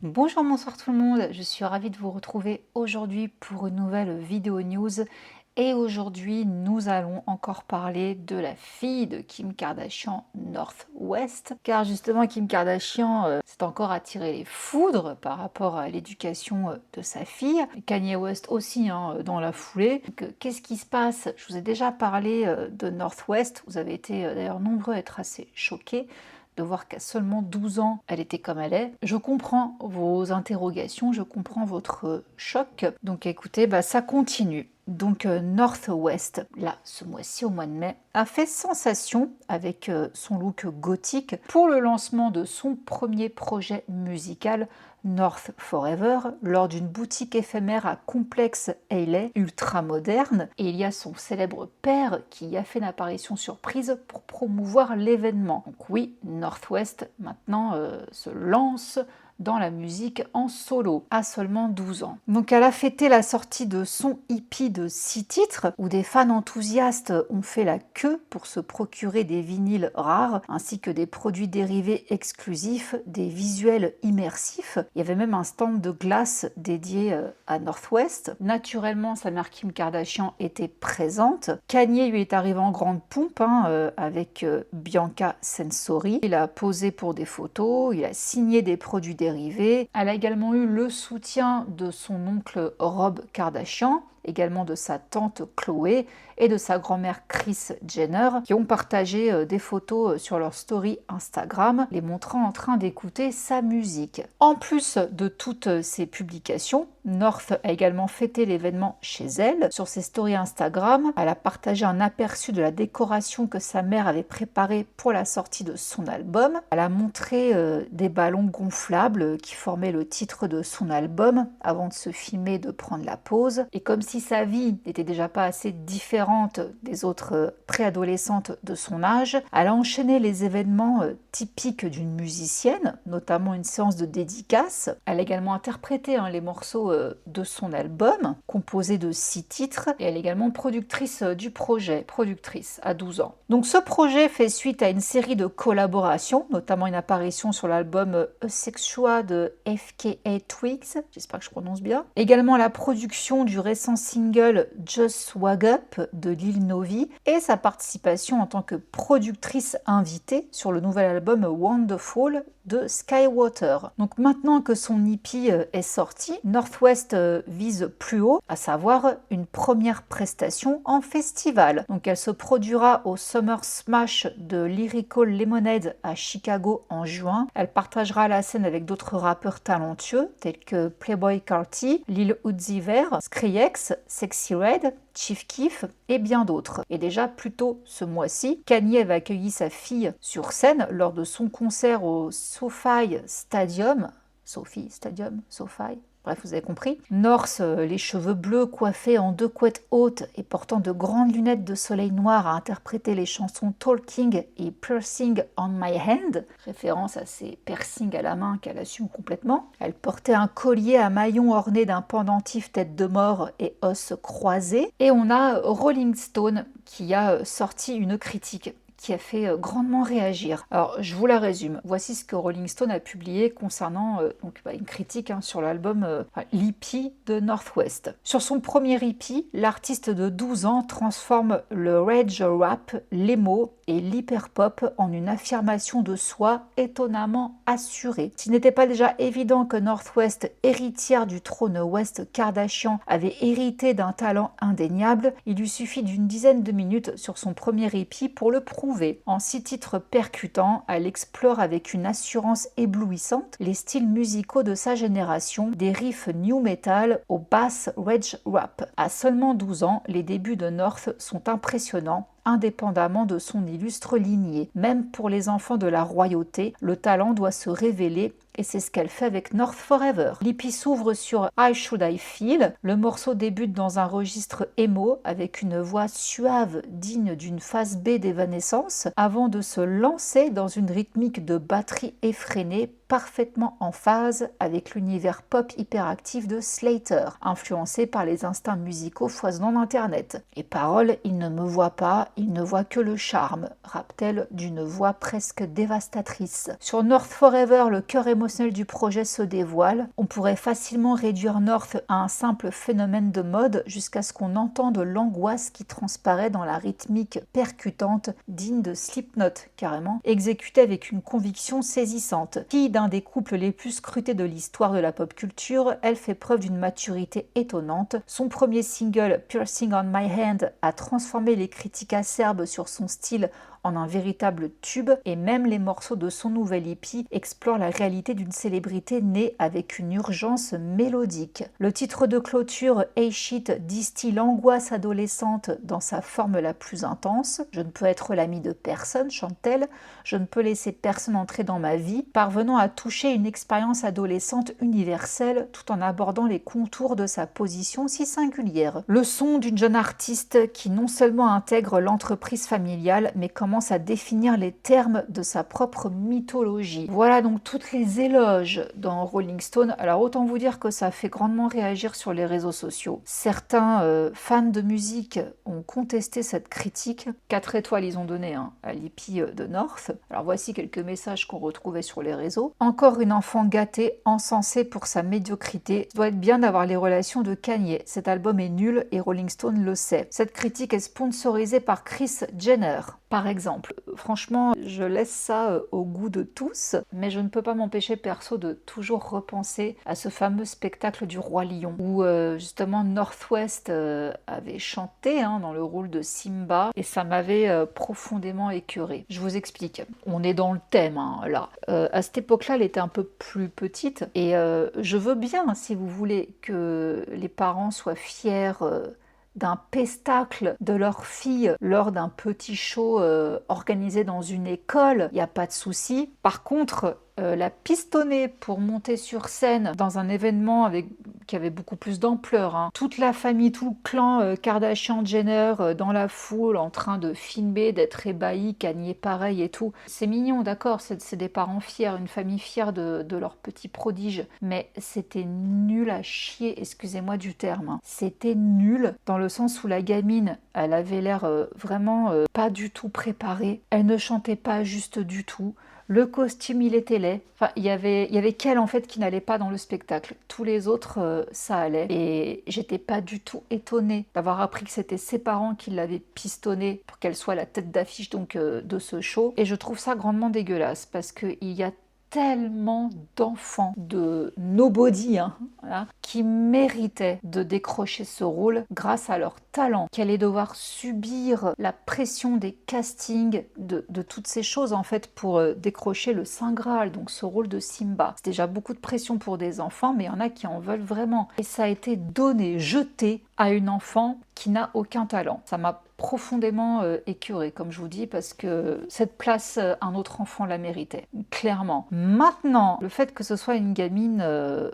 Bonjour, bonsoir tout le monde, je suis ravie de vous retrouver aujourd'hui pour une nouvelle vidéo news. Et aujourd'hui, nous allons encore parler de la fille de Kim Kardashian, North West. Car justement, Kim Kardashian s'est encore attiré les foudres par rapport à l'éducation de sa fille. Kanye West aussi, dans la foulée. Qu'est-ce qui se passe? Je vous ai déjà parlé de North West. Vous avez été d'ailleurs nombreux à être assez choqués de voir qu'à seulement 12 ans, elle était comme elle est. Je comprends vos interrogations, je comprends votre choc. Donc écoutez, ça continue. Donc North West, là, ce mois-ci, au mois de mai, a fait sensation avec son look gothique pour le lancement de son premier projet musical, North Forever, lors d'une boutique éphémère à Complex LA, ultra moderne. Et il y a son célèbre père qui y a fait une apparition surprise pour promouvoir l'événement. Donc oui, North West maintenant se lance dans la musique en solo, à seulement 12 ans. Donc elle a fêté la sortie de son EP de 6 titres, où des fans enthousiastes ont fait la queue pour se procurer des vinyles rares, ainsi que des produits dérivés exclusifs, des visuels immersifs. Il y avait même un stand de glace dédié à North West. Naturellement, sa mère Kim Kardashian était présente. Kanye lui est arrivé en grande pompe avec Bianca Censori. Il a posé pour des photos, il a signé des produits dérivés. Elle a également eu le soutien de son oncle Rob Kardashian, également de sa tante Khloé et de sa grand-mère Kris Jenner, qui ont partagé des photos sur leur story Instagram, les montrant en train d'écouter sa musique. En plus de toutes ces publications, North a également fêté l'événement chez elle. Sur ses stories Instagram, elle a partagé un aperçu de la décoration que sa mère avait préparée pour la sortie de son album. Elle a montré des ballons gonflables qui formaient le titre de son album avant de se filmer, de prendre la pause. Et comme si sa vie n'était déjà pas assez différente des autres préadolescentes de son âge, elle a enchaîné les événements typiques d'une musicienne, notamment une séance de dédicace. Elle a également interprété les morceaux de son album, composé de 6 titres, et elle est également productrice du projet, productrice à 12 ans. Donc ce projet fait suite à une série de collaborations, notamment une apparition sur l'album Asexual de FKA Twigs, j'espère que je prononce bien. Également la production du récent single Just Swag Up de Lil Novi et sa participation en tant que productrice invitée sur le nouvel album Wonderful de Skywater. Donc maintenant que son EP est sorti, North West vise plus haut, à savoir une première prestation en festival. Donc elle se produira au Summer Smash de Lyrical Lemonade à Chicago en juin. Elle partagera la scène avec d'autres rappeurs talentueux tels que Playboi Carti, Lil Uzi Vert, Skrillex, Sexy Red, Chief Keef et bien d'autres. Et déjà plus tôt ce mois-ci, Kanye avait accueilli sa fille sur scène lors de son concert au SoFi Stadium. Bref, vous avez compris. North, les cheveux bleus coiffés en 2 couettes hautes et portant de grandes lunettes de soleil noir, a interprété les chansons Talking et Piercing on My Hand, référence à ses piercings à la main qu'elle assume complètement. Elle portait un collier à maillot orné d'un pendentif tête de mort et os croisés. Et on a Rolling Stone qui a sorti une critique qui a fait grandement réagir. Alors, je vous la résume. Voici ce que Rolling Stone a publié concernant une critique sur l'album l'EP de North West. Sur son premier EP, l'artiste de 12 ans transforme le rage rap, l'emo et l'hyperpop en une affirmation de soi étonnamment assurée. S'il n'était pas déjà évident que North West, héritière du trône West Kardashian, avait hérité d'un talent indéniable, il lui suffit d'une dizaine de minutes sur son premier EP pour le prouver. En 6 titres percutants, elle explore avec une assurance éblouissante les styles musicaux de sa génération, des riffs new metal au bass rage rap. À seulement 12 ans, les débuts de North sont impressionnants, indépendamment de son illustre lignée. Même pour les enfants de la royauté, le talent doit se révéler et c'est ce qu'elle fait avec North Forever. L'EP s'ouvre sur I Should I Feel. Le morceau débute dans un registre emo avec une voix suave digne d'une phase B d'Evanescence avant de se lancer dans une rythmique de batterie effrénée parfaitement en phase avec l'univers pop hyperactif de Slater, influencé par les instincts musicaux foisonnants d'Internet. Et paroles, il ne me voit pas, il ne voit que le charme, rappe-t-elle d'une voix presque dévastatrice. Sur North Forever, le cœur émotionnel du projet se dévoile. On pourrait facilement réduire North à un simple phénomène de mode jusqu'à ce qu'on entende l'angoisse qui transparaît dans la rythmique percutante digne de Slipknot, carrément, exécutée avec une conviction saisissante. Fille d'un des couples les plus scrutés de l'histoire de la pop culture, elle fait preuve d'une maturité étonnante. Son premier single, Piercing on My Hand, a transformé les critiques acerbes sur son style en un véritable tube, et même les morceaux de son nouvel EP explorent la réalité d'une célébrité née avec une urgence mélodique. Le titre de clôture, Hey Shit, distille l'angoisse adolescente dans sa forme la plus intense. Je ne peux être l'ami de personne, chante-t-elle, je ne peux laisser personne entrer dans ma vie, parvenant à toucher une expérience adolescente universelle tout en abordant les contours de sa position si singulière. Le son d'une jeune artiste qui non seulement intègre l'entreprise familiale, mais commence à définir les termes de sa propre mythologie. Voilà donc toutes les éloges dans Rolling Stone. Alors autant vous dire que ça a fait grandement réagir sur les réseaux sociaux. Certains fans de musique ont contesté cette critique. 4 étoiles ils ont donné à l'EP de North. Alors voici quelques messages qu'on retrouvait sur les réseaux. Encore une enfant gâtée, encensée pour sa médiocrité. Ça doit être bien d'avoir les relations de Kanye. Cet album est nul et Rolling Stone le sait. Cette critique est sponsorisée par Kris Jenner, par exemple. Franchement, je laisse ça au goût de tous, mais je ne peux pas m'empêcher perso de toujours repenser à ce fameux spectacle du Roi Lion, où justement North West avait chanté dans le rôle de Simba, et ça m'avait profondément écœurée. Je vous explique, on est dans le thème là. À cette époque-là, elle était un peu plus petite, et je veux bien, si vous voulez, que les parents soient fiers d'un pestacle de leur fille lors d'un petit show organisé dans une école, il n'y a pas de souci. Par contre, la pistonner pour monter sur scène dans un événement qui avait beaucoup plus d'ampleur, toute la famille, tout le clan Kardashian-Jenner dans la foule en train de filmer, d'être ébahis, Kanye pareil et tout. C'est mignon, d'accord, c'est des parents fiers, une famille fière de leur petit prodige, mais c'était nul à chier, excusez-moi du terme. C'était nul dans le sens où la gamine, elle avait l'air vraiment pas du tout préparée, elle ne chantait pas juste du tout. Le costume, il était laid. Enfin, il y avait qu'elle en fait qui n'allait pas dans le spectacle. Tous les autres, ça allait. Et j'étais pas du tout étonnée d'avoir appris que c'était ses parents qui l'avaient pistonnée pour qu'elle soit la tête d'affiche donc de ce show. Et je trouve ça grandement dégueulasse parce qu'il y a tellement d'enfants de nobody voilà, qui méritaient de décrocher ce rôle grâce à leur talent, qui allaient devoir subir la pression des castings, de toutes ces choses en fait pour décrocher le Saint Graal, donc ce rôle de Simba. C'est déjà beaucoup de pression pour des enfants, mais il y en a qui en veulent vraiment. Et ça a été donné, jeté à une enfant qui n'a aucun talent. Ça m'a profondément écœurée, comme je vous dis, parce que cette place, un autre enfant la méritait, clairement. Maintenant, le fait que ce soit une gamine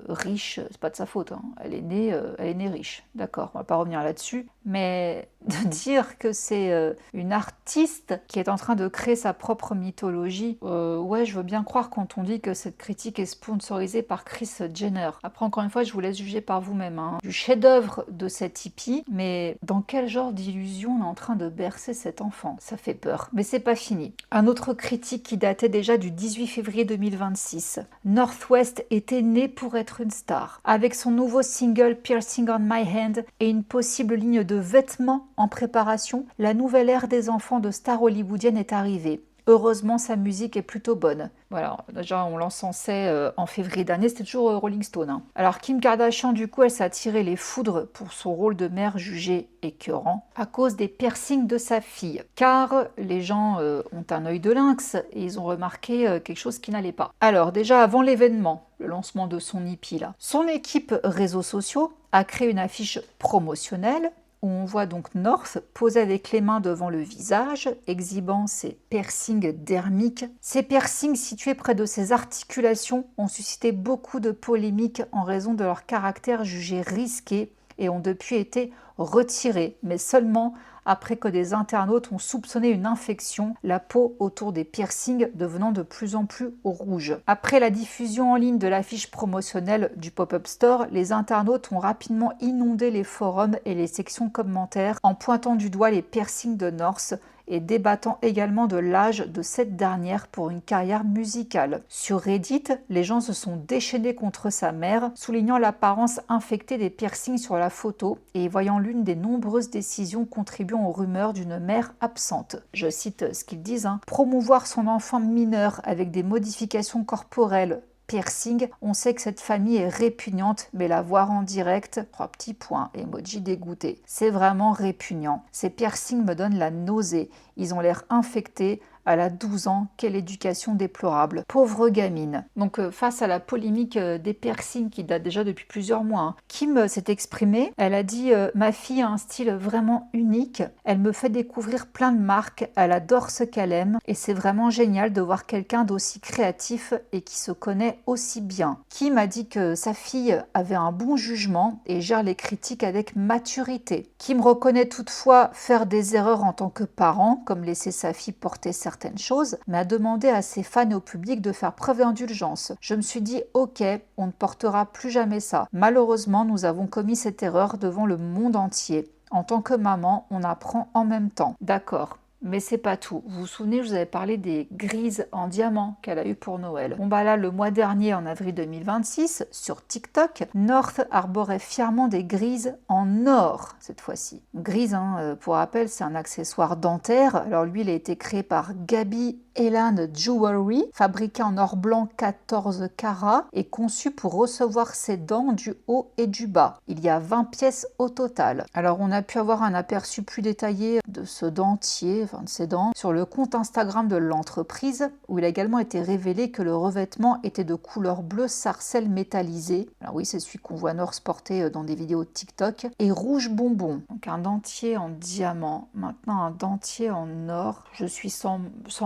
riche, c'est pas de sa faute, elle est née riche, d'accord, on va pas revenir là-dessus, mais de dire que c'est une artiste qui est en train de créer sa propre mythologie, ouais, je veux bien croire quand on dit que cette critique est sponsorisée par Kris Jenner. Après, encore une fois, je vous laisse juger par vous-même, du chef-d'œuvre de cette hippie, mais dans quel genre d'illusion on est en train de bercer cet enfant? Ça fait peur. Mais c'est pas fini. Un autre critique qui datait déjà du 18 février 2026. North West était né pour être une star. Avec son nouveau single Piercing on My Hand et une possible ligne de vêtements en préparation, la nouvelle ère des enfants de stars hollywoodiennes est arrivée. Heureusement, sa musique est plutôt bonne. Voilà, déjà on l'encensait en février dernier, c'était toujours Rolling Stone. Alors Kim Kardashian, du coup, elle s'est attiré les foudres pour son rôle de mère jugé écœurant à cause des piercings de sa fille. Car les gens ont un œil de lynx et ils ont remarqué quelque chose qui n'allait pas. Alors déjà avant l'événement, le lancement de son hippie là, son équipe réseaux sociaux a créé une affiche promotionnelle où on voit donc North posé avec les mains devant le visage, exhibant ses piercings dermiques. Ces piercings situés près de ses articulations ont suscité beaucoup de polémiques en raison de leur caractère jugé risqué et ont depuis été retirés, mais seulement après que des internautes ont soupçonné une infection, la peau autour des piercings devenant de plus en plus rouge. Après la diffusion en ligne de l'affiche promotionnelle du pop-up store, les internautes ont rapidement inondé les forums et les sections commentaires en pointant du doigt les piercings de North et débattant également de l'âge de cette dernière pour une carrière musicale. Sur Reddit, les gens se sont déchaînés contre sa mère, soulignant l'apparence infectée des piercings sur la photo et voyant l'une des nombreuses décisions contribuant aux rumeurs d'une mère absente. Je cite ce qu'ils disent, promouvoir son enfant mineur avec des modifications corporelles, piercing, on sait que cette famille est répugnante, mais la voir en direct, 3 petits points, emoji dégoûté. C'est vraiment répugnant. Ces piercings me donnent la nausée. Ils ont l'air infectés. Elle a 12 ans, quelle éducation déplorable. Pauvre gamine. Donc face à la polémique des piercings qui date déjà depuis plusieurs mois, Kim s'est exprimée. Elle a dit ma fille a un style vraiment unique. Elle me fait découvrir plein de marques. Elle adore ce qu'elle aime. Et c'est vraiment génial de voir quelqu'un d'aussi créatif et qui se connaît aussi bien. Kim a dit que sa fille avait un bon jugement et gère les critiques avec maturité. Kim reconnaît toutefois faire des erreurs en tant que parent, comme laisser sa fille porter certaines choses, mais a demandé à ses fans et au public de faire preuve d'indulgence. Je me suis dit, ok, on ne portera plus jamais ça. Malheureusement, nous avons commis cette erreur devant le monde entier. En tant que maman, on apprend en même temps. D'accord. Mais c'est pas tout. Vous vous souvenez, je vous avais parlé des grises en diamant qu'elle a eu pour Noël. Bon bah là, le mois dernier, en avril 2026, sur TikTok, North arborait fièrement des grises en or, cette fois-ci. Grise, pour rappel, c'est un accessoire dentaire. Alors lui, il a été créé par Gaby Elan Jewelry, fabriqué en or blanc 14 carats et conçu pour recevoir ses dents du haut et du bas. Il y a 20 pièces au total. Alors on a pu avoir un aperçu plus détaillé de ce dentier, de ses dents, sur le compte Instagram de l'entreprise, où il a également été révélé que le revêtement était de couleur bleu sarcelle métallisé. Alors oui, c'est celui qu'on voit North porter dans des vidéos TikTok, et rouge bonbon. Donc un dentier en diamant, maintenant un dentier en or. Je suis sans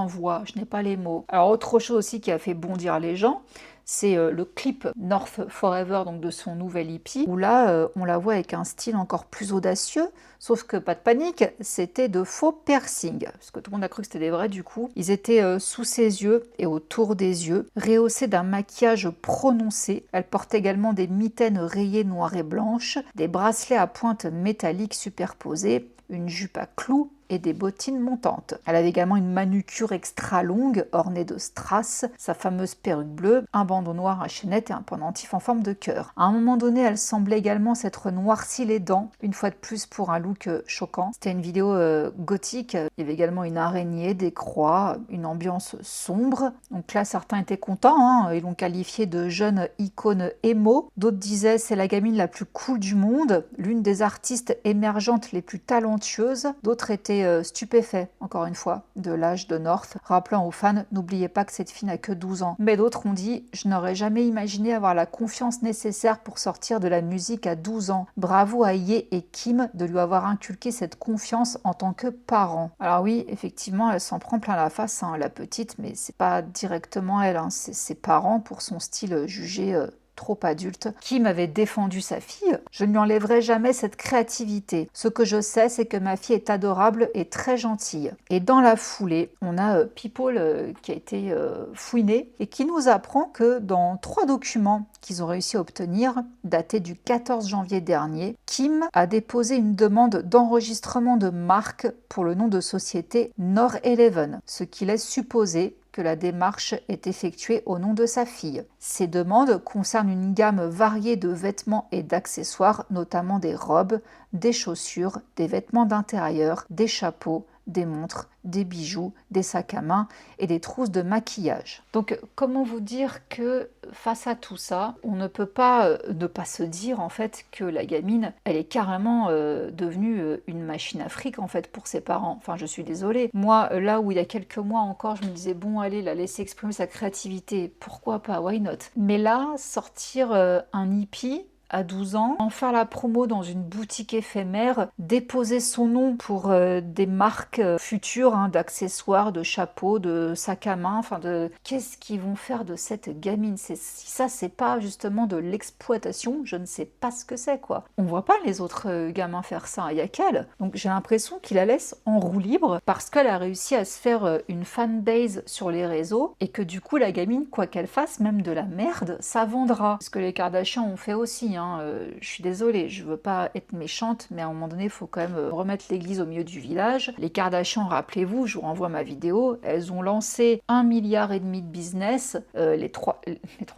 voix, je n'ai pas les mots. Alors autre chose aussi qui a fait bondir les gens, c'est le clip North Forever, donc de son nouvel EP, où là, on la voit avec un style encore plus audacieux, sauf que pas de panique, c'était de faux piercings, parce que tout le monde a cru que c'était des vrais du coup. Ils étaient sous ses yeux et autour des yeux, rehaussés d'un maquillage prononcé. Elle porte également des mitaines rayées noires et blanches, des bracelets à pointe métallique superposés, une jupe à clous et des bottines montantes. Elle avait également une manucure extra longue ornée de strass, sa fameuse perruque bleue, un bandeau noir à chaînette et un pendentif en forme de cœur. À un moment donné, elle semblait également s'être noirci les dents, une fois de plus pour un look choquant. C'était une vidéo gothique, il y avait également une araignée, des croix, une ambiance sombre. Donc là, certains étaient contents, ils l'ont qualifiée de jeune icône émo. D'autres disaient c'est la gamine la plus cool du monde, l'une des artistes émergentes les plus talentueuses. D'autres étaient stupéfaits, encore une fois, de l'âge de North, rappelant aux fans, n'oubliez pas que cette fille n'a que 12 ans. Mais d'autres ont dit, je n'aurais jamais imaginé avoir la confiance nécessaire pour sortir de la musique à 12 ans. Bravo à Ye et Kim de lui avoir inculqué cette confiance en tant que parent. Alors oui, effectivement, elle s'en prend plein la face, la petite, mais c'est pas directement elle, c'est ses parents pour son style jugé trop adulte, qui m'avait défendu sa fille. Je ne lui enlèverai jamais cette créativité. Ce que je sais, c'est que ma fille est adorable et très gentille. Et dans la foulée, on a People qui a été fouiné et qui nous apprend que dans 3 documents qu'ils ont réussi à obtenir, datés du 14 janvier dernier, Kim a déposé une demande d'enregistrement de marque pour le nom de société Nor11, ce qui laisse supposer que la démarche est effectuée au nom de sa fille. Ces demandes concernent une gamme variée de vêtements et d'accessoires, notamment des robes, des chaussures, des vêtements d'intérieur, des chapeaux, des montres, des bijoux, des sacs à main et des trousses de maquillage. Donc comment vous dire que face à tout ça, on ne peut pas ne pas se dire en fait que la gamine, elle est carrément devenue une machine à fric en fait pour ses parents. Enfin je suis désolée. Moi là où il y a quelques mois encore je me disais bon allez la laisser exprimer sa créativité, pourquoi pas, why not. Mais là sortir un hippie à 12 ans, en faire la promo dans une boutique éphémère, déposer son nom pour des marques futures hein, d'accessoires, de chapeaux, de sacs à main, enfin de... Qu'est-ce qu'ils vont faire de cette gamine? Si ça, c'est pas justement de l'exploitation, je ne sais pas ce que c'est quoi. On voit pas les autres gamins faire ça, il y a qu'elle. Donc j'ai l'impression qu'il la laisse en roue libre parce qu'elle a réussi à se faire une fanbase sur les réseaux et que du coup la gamine, quoi qu'elle fasse, même de la merde, ça vendra. Ce que les Kardashians ont fait aussi, hein. Je suis désolée, je veux pas être méchante, mais à un moment donné, il faut quand même remettre l'église au milieu du village. Les Kardashians, rappelez-vous, je vous renvoie ma vidéo, elles ont lancé 1,5 milliard de business, les 3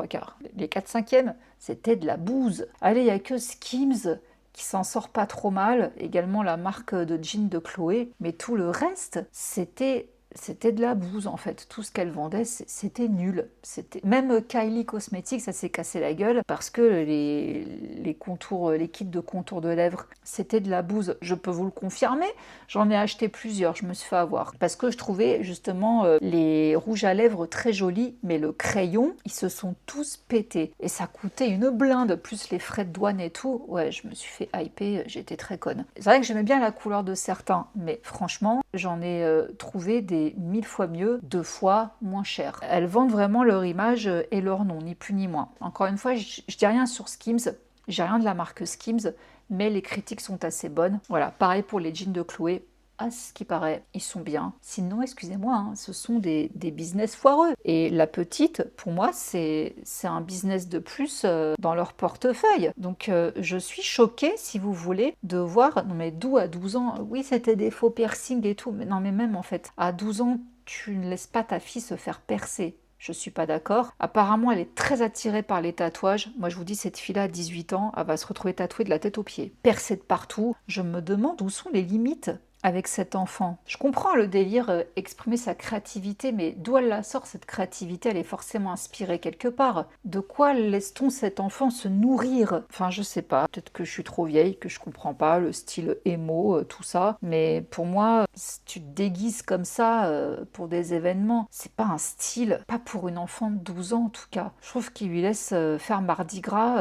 quarts, les 4/5, c'était de la bouse. Allez, il n'y a que Skims qui s'en sort pas trop mal, également la marque de jeans de Chloé, mais tout le reste, c'était de la bouse en fait. Tout ce qu'elle vendait, c'était nul. Même Kylie Cosmetics, ça s'est cassé la gueule parce que les contours, les kits de contour de lèvres, c'était de la bouse. Je peux vous le confirmer. J'en ai acheté plusieurs. Je me suis fait avoir parce que je trouvais justement les rouges à lèvres très jolis, mais le crayon, ils se sont tous pétés et ça coûtait une blinde plus les frais de douane et tout. Ouais, je me suis fait hyper. J'étais très conne. C'est vrai que j'aimais bien la couleur de certains, mais franchement, j'en ai trouvé des 1000 fois mieux, 2 fois moins cher. Elles vendent vraiment leur image et leur nom, ni plus ni moins. Encore une fois, je dis rien sur Skims, j'ai rien de la marque Skims, mais les critiques sont assez bonnes. Voilà, pareil pour les jeans de Chloé. À ce qui paraît, ils sont bien. Sinon, excusez-moi, hein, ce sont des business foireux. Et la petite, pour moi, c'est un business de plus dans leur portefeuille. Donc, je suis choquée, si vous voulez, de voir... Non mais d'où à 12 ans? Oui, c'était des faux piercings et tout. Mais non mais même, en fait, à 12 ans, tu ne laisses pas ta fille se faire percer. Je suis pas d'accord. Apparemment, elle est très attirée par les tatouages. Moi, je vous dis, cette fille-là, à 18 ans, elle va se retrouver tatouée de la tête aux pieds. Percée de partout. Je me demande où sont les limites avec cet enfant. Je comprends le délire, exprimer sa créativité, mais d'où elle la sort cette créativité? Elle est forcément inspirée quelque part. De quoi laisse-t-on cet enfant se nourrir? Enfin, je sais pas. Peut-être que je suis trop vieille, que je comprends pas le style émo, tout ça. Mais pour moi, si tu te déguises comme ça pour des événements, c'est pas un style. Pas pour une enfant de 12 ans en tout cas. Je trouve qu'il lui laisse faire Mardi Gras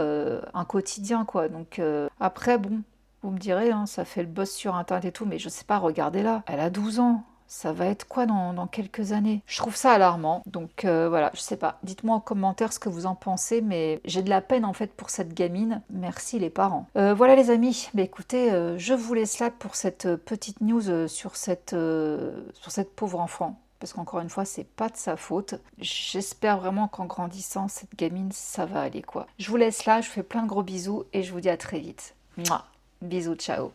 un quotidien quoi. Donc après, bon. Vous me direz, hein, ça fait le buzz sur Internet et tout, mais je sais pas, regardez-la. Elle a 12 ans. Ça va être quoi dans quelques années? Je trouve ça alarmant. Donc voilà, je sais pas. Dites-moi en commentaire ce que vous en pensez, mais j'ai de la peine en fait pour cette gamine. Merci les parents. Voilà les amis. Mais écoutez, je vous laisse là pour cette petite news sur cette pauvre enfant. Parce qu'encore une fois, c'est pas de sa faute. J'espère vraiment qu'en grandissant, cette gamine, ça va aller quoi. Je vous laisse là, je vous fais plein de gros bisous et je vous dis à très vite. Mouah. Bisous, ciao.